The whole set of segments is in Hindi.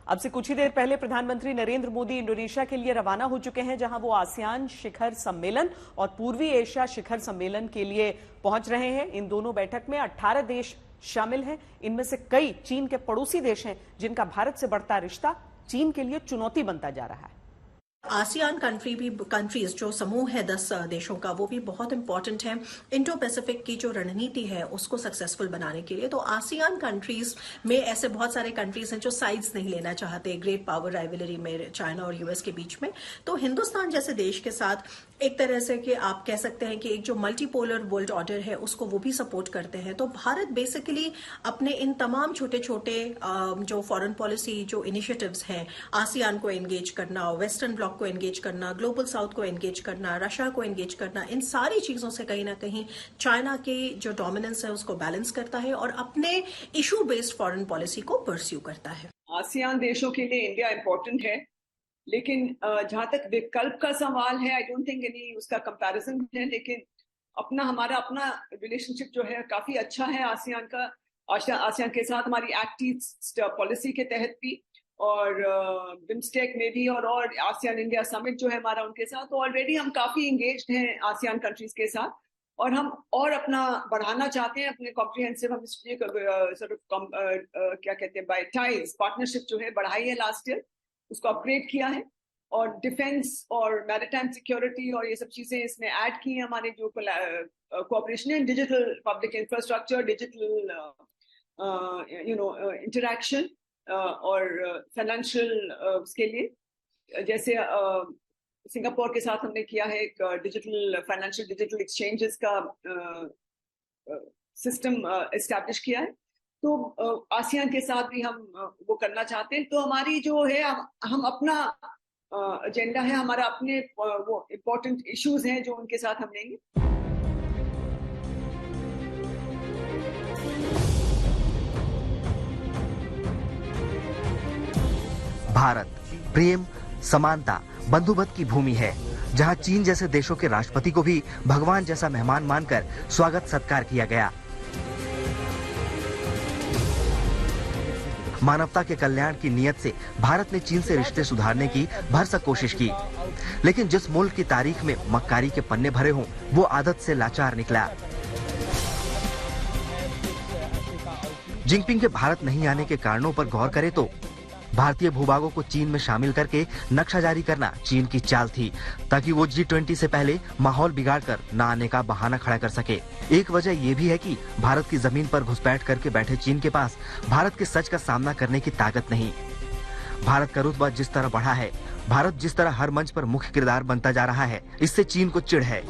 अब से कुछ ही देर पहले प्रधानमंत्री नरेंद्र मोदी इंडोनेशिया के लिए रवाना हो चुके हैं, जहां वो आसियान शिखर सम्मेलन और पूर्वी एशिया शिखर सम्मेलन के लिए पहुंच रहे हैं। इन दोनों बैठक में 18 देश शामिल हैं। इनमें से कई चीन के पड़ोसी देश हैं, जिनका भारत से बढ़ता रिश्ता चीन के लिए चुनौती बनता जा रहा है। आसियान कंट्रीज जो समूह है 10 देशों का, वो भी बहुत इंपॉर्टेंट है इंडो पैसिफिक की जो रणनीति है उसको सक्सेसफुल बनाने के लिए। तो आसियान कंट्रीज में ऐसे बहुत सारे कंट्रीज हैं जो साइड्स नहीं लेना चाहते ग्रेट पावर राइवलरी में चाइना और यूएस के बीच में। तो हिंदुस्तान जैसे देश के साथ एक तरह से कि आप कह सकते हैं कि एक जो मल्टीपोलर वर्ल्ड ऑर्डर है उसको वो भी सपोर्ट करते हैं। तो भारत बेसिकली अपने इन तमाम छोटे छोटे जो फॉरेन पॉलिसी जो इनिशिएटिव्स हैं, आसियान को एंगेज करना, वेस्टर्न ब्लॉक को एंगेज करना, ग्लोबल साउथ को एंगेज करना, रशिया को एंगेज करना, इन सारी चीजों से कहीं ना कहीं चाइना की जो डोमिनेंस है उसको बैलेंस करता है और अपने इशू बेस्ड फॉरेन पॉलिसी को परस्यू करता है। आसियान देशों के लिए इंडिया इंपॉर्टेंट है, लेकिन जहां तक विकल्प का सवाल है, आई डोंट थिंक एनी उसका कंपैरिजन है। लेकिन हमारा अपना रिलेशनशिप जो है काफी अच्छा है आसियान के साथ, हमारी एक्ट ईस्ट पॉलिसी के तहत भी और बिम्स्टेक में भी और आसियान इंडिया समिट जो है हमारा उनके साथ। तो ऑलरेडी हम काफी एंगेज्ड हैं आसियान कंट्रीज के साथ और हम और अपना बढ़ाना चाहते हैं अपने कॉम्प्रिहेंसिव। हम इसलिए क्या कहते हैं बाय टाइज पार्टनरशिप जो है बढ़ाई है लास्ट ईयर, उसको अपग्रेड किया है और डिफेंस और मैरिटाइम सिक्योरिटी और ये सब चीजें इसमें ऐड की हैं। हमारे जो कोऑपरेशन है digital public infrastructure, digital interaction और फाइनेंशियल उसके लिए, जैसे सिंगापुर के साथ हमने किया है एक फाइनेंशियल डिजिटल एक्सचेंजेस का सिस्टम एस्टैब्लिश किया है। तो आसियान के साथ भी हम वो करना चाहते हैं। तो हमारी जो है हम अपना एजेंडा है, हमारा अपने वो इम्पोर्टेंट इश्यूज हैं जो उनके साथ हम लेंगे। भारत प्रेम, समानता, बंधुत्व की भूमि है, जहां चीन जैसे देशों के राष्ट्रपति को भी भगवान जैसा मेहमान मानकर स्वागत सत्कार किया गया। मानवता के कल्याण की नीयत से भारत ने चीन से रिश्ते सुधारने की भरसक कोशिश की, लेकिन जिस मुल्क की तारीख में मक्कारी के पन्ने भरे हों, वो आदत से लाचार निकला। जिनपिंग के भारत नहीं आने के कारणों पर गौर करें तो भारतीय भूभागों को चीन में शामिल करके नक्शा जारी करना चीन की चाल थी, ताकि वो G20 से पहले माहौल बिगाड़कर न आने का बहाना खड़ा कर सके। एक वजह ये भी है कि भारत की जमीन पर घुसपैठ करके बैठे चीन के पास भारत के सच का सामना करने की ताकत नहीं। भारत का रुतबा जिस तरह बढ़ा है, भारत जिस तरह हर मंच पर मुख्य किरदार बनता जा रहा है, इससे चीन को चिढ़ है।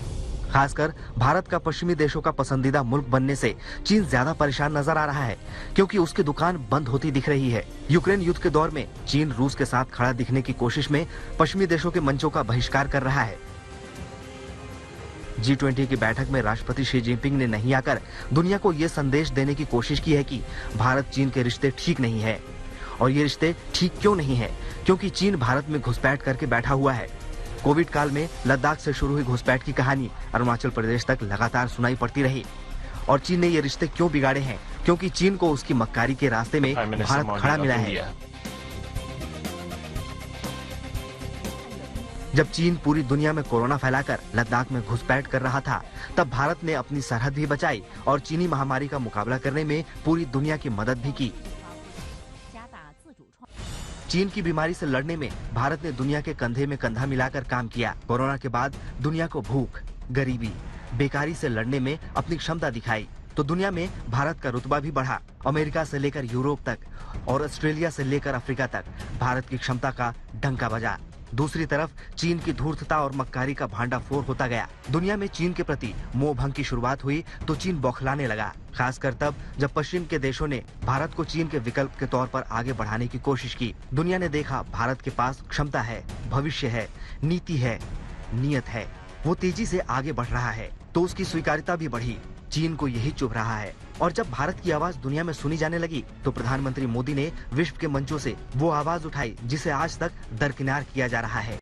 खासकर भारत का पश्चिमी देशों का पसंदीदा मुल्क बनने से चीन ज्यादा परेशान नजर आ रहा है, क्योंकि उसकी दुकान बंद होती दिख रही है। यूक्रेन युद्ध के दौर में चीन रूस के साथ खड़ा दिखने की कोशिश में पश्चिमी देशों के मंचों का बहिष्कार कर रहा है। G20 की बैठक में राष्ट्रपति शी जिनपिंग ने नहीं आकर दुनिया को ये संदेश देने की कोशिश की है कि भारत चीन के रिश्ते ठीक नहीं है। और ये रिश्ते ठीक क्यों नहीं है? क्योंकि चीन भारत में घुसपैठ करके बैठा हुआ है। कोविड काल में लद्दाख से शुरू हुई घुसपैठ की कहानी अरुणाचल प्रदेश तक लगातार सुनाई पड़ती रही। और चीन ने ये रिश्ते क्यों बिगाड़े हैं? क्योंकि चीन को उसकी मक्कारी के रास्ते में भारत खड़ा मिला है। जब चीन पूरी दुनिया में कोरोना फैलाकर लद्दाख में घुसपैठ कर रहा था, तब भारत ने अपनी सरहद भी बचाई और चीनी महामारी का मुकाबला करने में पूरी दुनिया की मदद भी की। चीन की बीमारी से लड़ने में भारत ने दुनिया के कंधे में कंधा मिलाकर काम किया। कोरोना के बाद दुनिया को भूख, गरीबी, बेकारी से लड़ने में अपनी क्षमता दिखाई, तो दुनिया में भारत का रुतबा भी बढ़ा। अमेरिका से लेकर यूरोप तक और ऑस्ट्रेलिया से लेकर अफ्रीका तक भारत की क्षमता का डंका बजा। दूसरी तरफ चीन की धूर्तता और मक्कारी का भांडाफोड़ होता गया। दुनिया में चीन के प्रति मोह भंग की शुरुआत हुई तो चीन बौखलाने लगा, खासकर तब जब पश्चिम के देशों ने भारत को चीन के विकल्प के तौर पर आगे बढ़ाने की कोशिश की। दुनिया ने देखा भारत के पास क्षमता है, भविष्य है, नीति है, नियत है, वो तेजी से आगे बढ़ रहा है, तो उसकी स्वीकार्यता भी बढ़ी। चीन को यही चुभ रहा है। और जब भारत की आवाज दुनिया में सुनी जाने लगी, तो प्रधानमंत्री मोदी ने विश्व के मंचों से वो आवाज उठाई जिसे आज तक दरकिनार किया जा रहा है।